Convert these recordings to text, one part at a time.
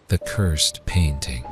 The Cursed Painting.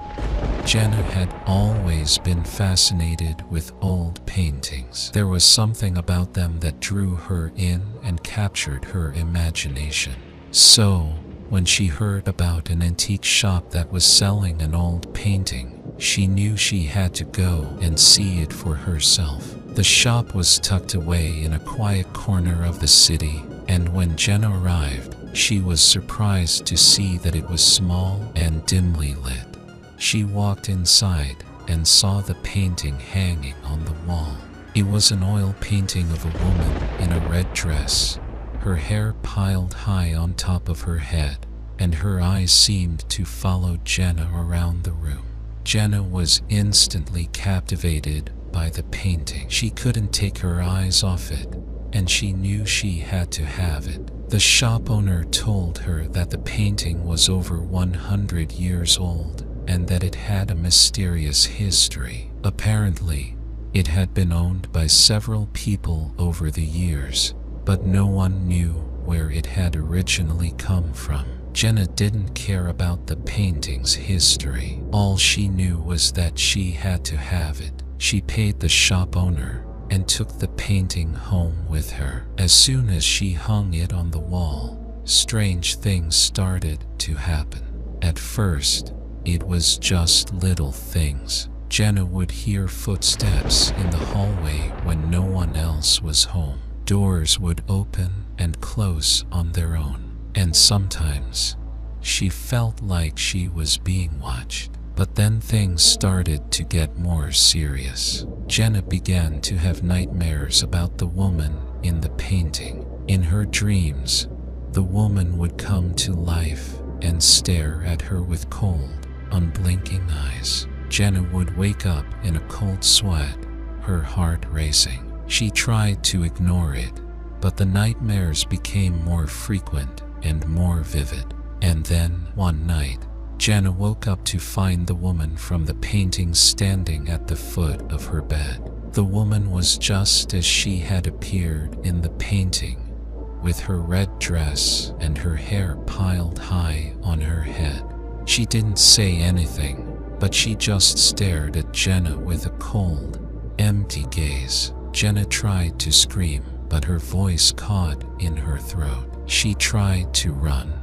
Jenna had always been fascinated with old paintings. There was something about them that drew her in and captured her imagination. So, when she heard about an antique shop that was selling an old painting, she knew she had to go and see it for herself. The shop was tucked away in a quiet corner of the city, and when Jenna arrived, she was surprised to see that it was small and dimly lit. She walked inside and saw the painting hanging on the wall. It was an oil painting of a woman in a red dress, her hair piled high on top of her head, and her eyes seemed to follow Jenna around the room. Jenna was instantly captivated by the painting. She couldn't take her eyes off it, and she knew she had to have it. The shop owner told her that the painting was over 100 years old and that it had a mysterious history. Apparently, it had been owned by several people over the years, but no one knew where it had originally come from. Jenna didn't care about the painting's history. All she knew was that she had to have it. She paid the shop owner and took the painting home with her. As soon as she hung it on the wall, strange things started to happen. At first, it was just little things. Jenna would hear footsteps in the hallway when no one else was home. Doors would open and close on their own, and sometimes she felt like she was being watched. But then things started to get more serious. Jenna began to have nightmares about the woman in the painting. In her dreams, the woman would come to life and stare at her with cold, unblinking eyes. Jenna would wake up in a cold sweat, her heart racing. She tried to ignore it, but the nightmares became more frequent and more vivid. And then, one night, Jenna woke up to find the woman from the painting standing at the foot of her bed. The woman was just as she had appeared in the painting, with her red dress and her hair piled high on her head. She didn't say anything, but she just stared at Jenna with a cold, empty gaze. Jenna tried to scream, but her voice caught in her throat. She tried to run,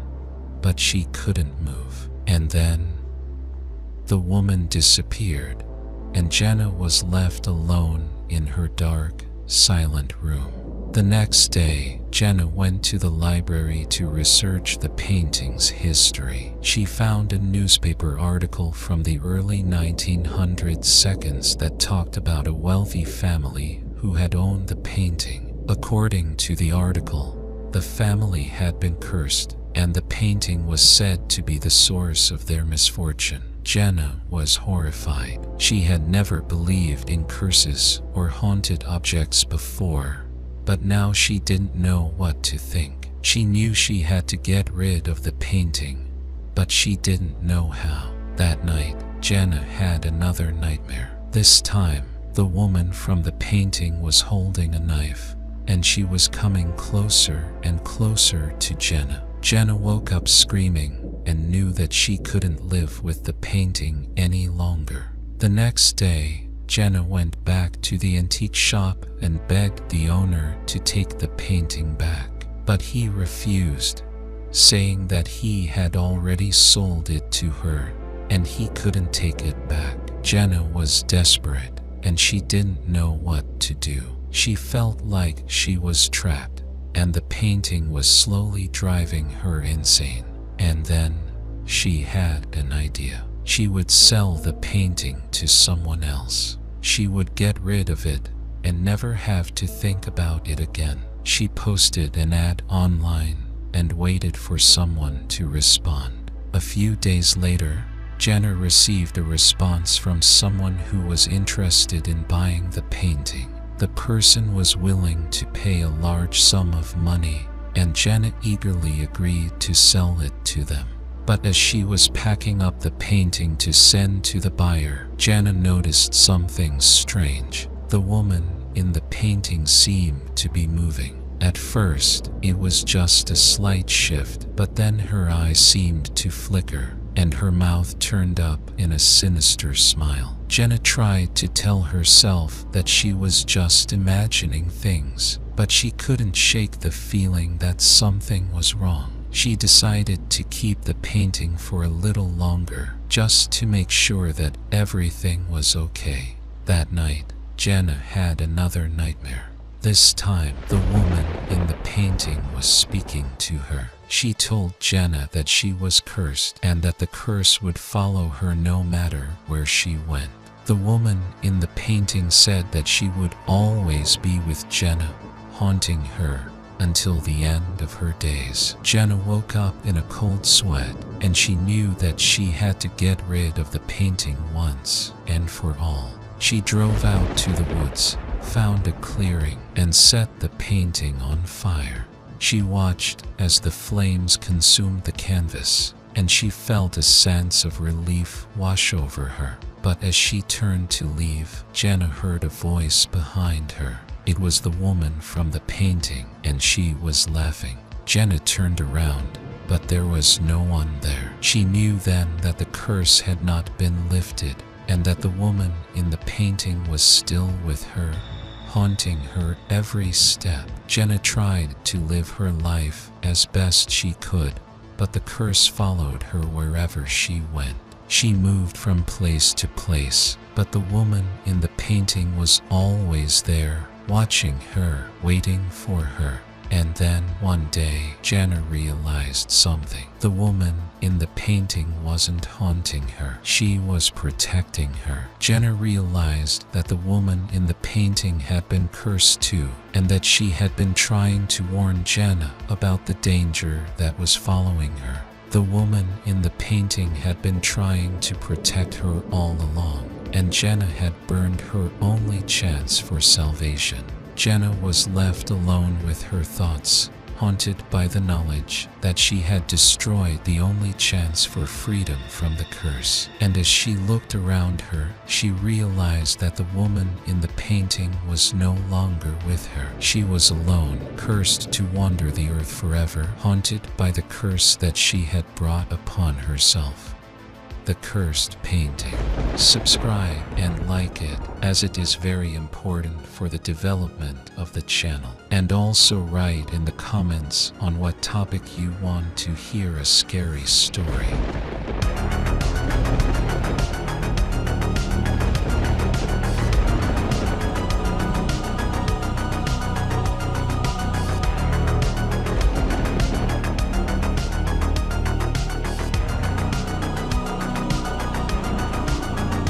but she couldn't move. And then, the woman disappeared, and Jenna was left alone in her dark, silent room. The next day, Jenna went to the library to research the painting's history. She found a newspaper article from the early 1900s that talked about a wealthy family who had owned the painting. According to the article, the family had been cursed, and the painting was said to be the source of their misfortune. Jenna was horrified. She had never believed in curses or haunted objects before, but now she didn't know what to think. She knew she had to get rid of the painting, but she didn't know how. That night, Jenna had another nightmare. This time, the woman from the painting was holding a knife, and she was coming closer and closer to Jenna. Jenna woke up screaming and knew that she couldn't live with the painting any longer. The next day, Jenna went back to the antique shop and begged the owner to take the painting back, but he refused, saying that he had already sold it to her and he couldn't take it back. Jenna was desperate and she didn't know what to do. She felt like she was trapped, and the painting was slowly driving her insane. And then, she had an idea. She would sell the painting to someone else. She would get rid of it and never have to think about it again. She posted an ad online and waited for someone to respond. A few days later, Jenna received a response from someone who was interested in buying the painting. The person was willing to pay a large sum of money, and Jenna eagerly agreed to sell it to them. But as she was packing up the painting to send to the buyer, Jenna noticed something strange. The woman in the painting seemed to be moving. At first, it was just a slight shift, but then her eyes seemed to flicker, and her mouth turned up in a sinister smile. Jenna tried to tell herself that she was just imagining things, but she couldn't shake the feeling that something was wrong. She decided to keep the painting for a little longer, just to make sure that everything was okay. That night, Jenna had another nightmare. This time, the woman in the painting was speaking to her. She told Jenna that she was cursed and that the curse would follow her no matter where she went. The woman in the painting said that she would always be with Jenna, haunting her until the end of her days. Jenna woke up in a cold sweat, and she knew that she had to get rid of the painting once and for all. She drove out to the woods, found a clearing, and set the painting on fire. She watched as the flames consumed the canvas, and she felt a sense of relief wash over her. But as she turned to leave, Jenna heard a voice behind her. It was the woman from the painting, and she was laughing. Jenna turned around, but there was no one there. She knew then that the curse had not been lifted, and that the woman in the painting was still with her, haunting her every step. Jenna tried to live her life as best she could, but the curse followed her wherever she went. She moved from place to place, but the woman in the painting was always there, watching her, waiting for her. And then one day, Jenna realized something. The woman in the painting wasn't haunting her. She was protecting her. Jenna realized that the woman in the painting had been cursed too, and that she had been trying to warn Jenna about the danger that was following her. The woman in the painting had been trying to protect her all along, and Jenna had burned her only chance for salvation. Jenna was left alone with her thoughts, haunted by the knowledge that she had destroyed the only chance for freedom from the curse. And as she looked around her, she realized that the woman in the painting was no longer with her. She was alone, cursed to wander the earth forever, haunted by the curse that she had brought upon herself. The Cursed Painting. Subscribe and like it, as it is very important for the development of the channel. And also write in the comments on what topic you want to hear a scary story.